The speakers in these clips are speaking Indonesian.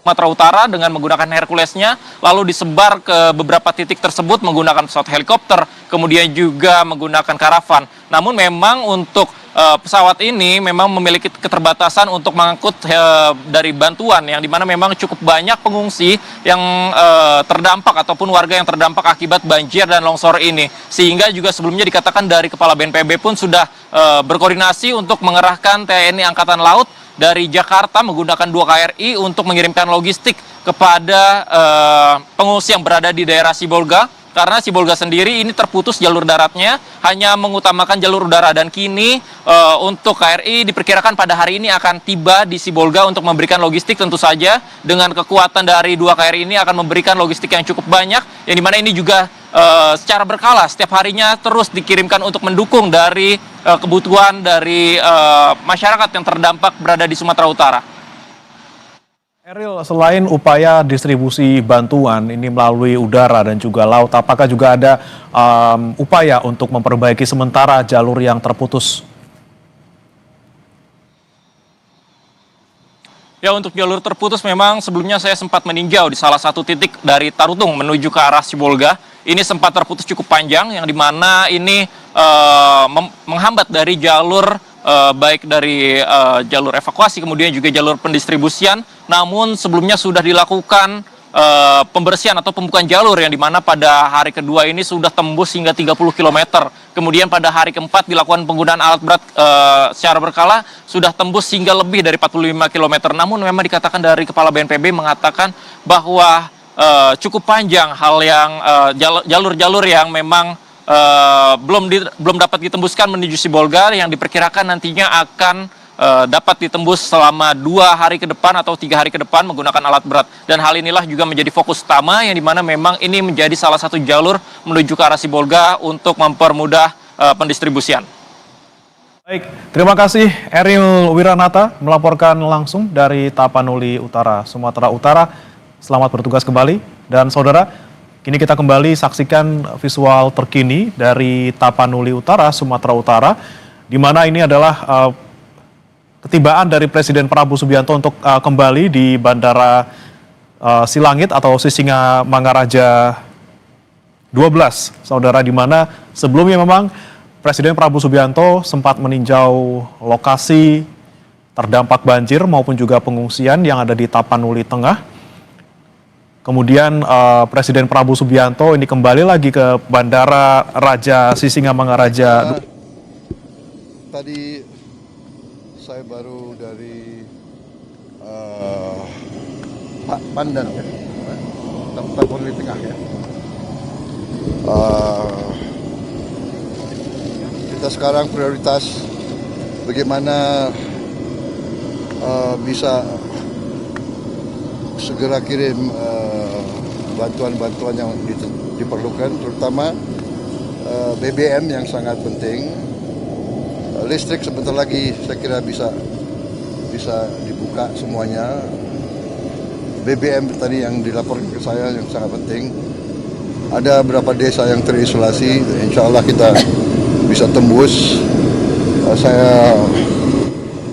Sumatera Utara dengan menggunakan Herculesnya, lalu disebar ke beberapa titik tersebut menggunakan pesawat helikopter, kemudian juga menggunakan karavan. Namun memang untuk pesawat ini memang memiliki keterbatasan untuk mengangkut dari bantuan, yang dimana memang cukup banyak pengungsi yang terdampak ataupun warga yang terdampak akibat banjir dan longsor ini. Sehingga juga sebelumnya dikatakan dari Kepala BNPB pun sudah berkoordinasi untuk mengerahkan TNI Angkatan Laut dari Jakarta menggunakan 2 KRI untuk mengirimkan logistik kepada pengungsi yang berada di daerah Sibolga. Karena Sibolga sendiri ini terputus jalur daratnya, hanya mengutamakan jalur udara, dan kini untuk KRI diperkirakan pada hari ini akan tiba di Sibolga untuk memberikan logistik. Tentu saja dengan kekuatan dari 2 KRI ini akan memberikan logistik yang cukup banyak, yang dimana ini juga secara berkala setiap harinya terus dikirimkan untuk mendukung dari kebutuhan dari masyarakat yang terdampak berada di Sumatera Utara. Eril, selain upaya distribusi bantuan ini melalui udara dan juga laut, apakah juga ada upaya untuk memperbaiki sementara jalur yang terputus? Ya, untuk jalur terputus memang sebelumnya saya sempat meninjau di salah satu titik dari Tarutung menuju ke arah Sibolga. Ini sempat terputus cukup panjang, yang dimana ini menghambat dari jalur baik dari jalur evakuasi kemudian juga jalur pendistribusian. Namun sebelumnya sudah dilakukan pembersihan atau pembukaan jalur, yang dimana pada hari kedua ini sudah tembus hingga 30 km. Kemudian pada hari keempat dilakukan penggunaan alat berat secara berkala, sudah tembus hingga lebih dari 45 km. Namun memang dikatakan dari Kepala BNPB mengatakan bahwa cukup panjang hal yang jalur-jalur yang memang belum dapat ditembuskan menuju Sibolga, yang diperkirakan nantinya akan dapat ditembus selama 2 hari ke depan atau 3 hari ke depan menggunakan alat berat. Dan hal inilah juga menjadi fokus utama, yang dimana memang ini menjadi salah satu jalur menuju ke arah Sibolga untuk mempermudah pendistribusian. Baik, terima kasih Eril Wiranata melaporkan langsung dari Tapanuli Utara, Sumatera Utara. Selamat bertugas kembali. Dan saudara, kini kita kembali saksikan visual terkini dari Tapanuli Utara, Sumatera Utara, di mana ini adalah ketibaan dari Presiden Prabowo Subianto untuk kembali di Bandara Silangit atau Sisingamangaraja 12, saudara, di mana sebelumnya memang Presiden Prabowo Subianto sempat meninjau lokasi terdampak banjir maupun juga pengungsian yang ada di Tapanuli Tengah. Kemudian Presiden Prabowo Subianto ini kembali lagi ke Bandara Raja Sisingamangaraja. Tadi saya baru dari Pandan, ya, Tapanuli Tengah, ya. Kita sekarang prioritas bagaimana bisa segera kirim bantuan-bantuan yang diperlukan, terutama BBM yang sangat penting. Listrik sebentar lagi saya kira bisa dibuka semuanya. BBM tadi yang dilaporkan ke saya yang sangat penting. Ada beberapa desa yang terisolasi, insya Allah kita bisa tembus. Saya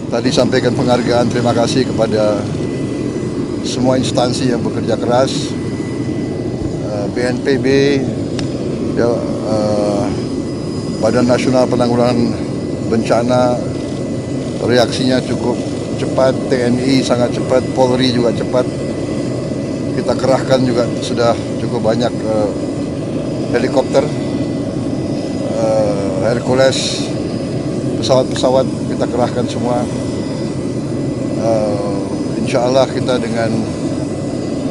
tadi sampaikan penghargaan, terima kasih kepada semua instansi yang bekerja keras, BNPB, Badan Nasional Penanggulangan Bencana, reaksinya cukup cepat, TNI sangat cepat, Polri juga cepat. Kita kerahkan juga sudah cukup banyak helikopter, Hercules, pesawat-pesawat kita kerahkan semua. Insya Allah kita dengan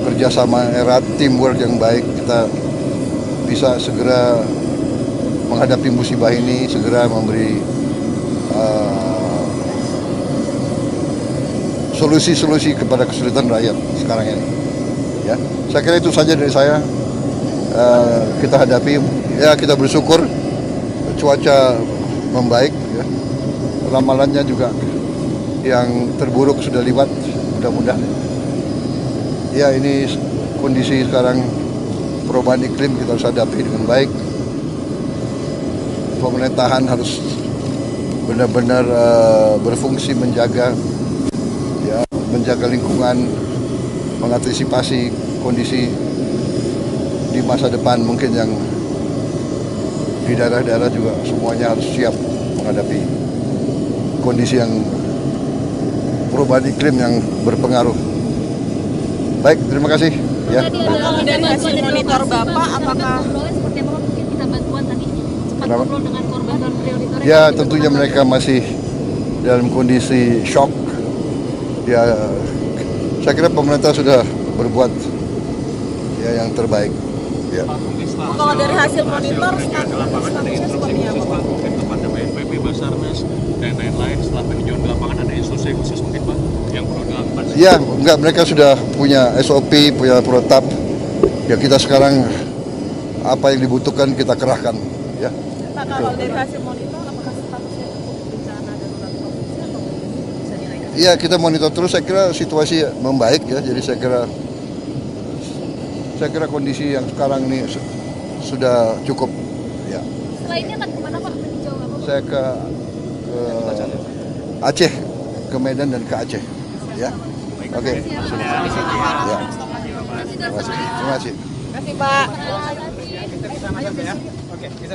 kerjasama erat, teamwork yang baik, kita bisa segera menghadapi musibah ini, segera memberi solusi-solusi kepada kesulitan rakyat sekarang ini. Ya, saya kira itu saja dari saya. Kita hadapi, ya kita bersyukur cuaca membaik, ya. Ramalannya juga yang terburuk sudah lewat, mudah-mudahan. Ya, ini kondisi sekarang perubahan iklim kita harus hadapi dengan baik. Pemerintahan harus benar-benar berfungsi menjaga lingkungan, mengantisipasi kondisi di masa depan mungkin yang di daerah-daerah juga semuanya harus siap menghadapi kondisi yang perubahan iklim yang berpengaruh. Baik, terima kasih. Ya. Dari hasil monitor Bapak, apakah seperti apa mungkin kita bantuan tadi cepat Kenapa? ngobrol dengan korban dan prioritas? Ya, tentunya mereka masih dalam kondisi shock. Ya, saya kira pemerintah sudah berbuat ya yang terbaik. Ya. kalau dari hasil monitor statusnya seperti apa Pak? Mungkin kepada BNPB, Basarnas, dan lain-lain setelah peninjauan di lapangan ada instruksi khusus mungkin Pak yang perlu dilakukan? Ya, enggak, mereka sudah punya SOP, punya protap. Ya, kita sekarang apa yang dibutuhkan kita kerahkan. Ya. Pak, kalau dari hasil monitor apakah statusnya cukup bencana darurat provinsi atau bisa dinaikkan? Iya, kita monitor terus. Saya kira situasi membaik ya. Jadi saya kira kondisi yang sekarang ini sudah cukup. Ya. Selainnya akan kemana Pak meninjau apa? Saya ke Aceh, ke Medan dan ke Aceh. Ya. Oke. Ya. Terima kasih. Terima kasih Pak.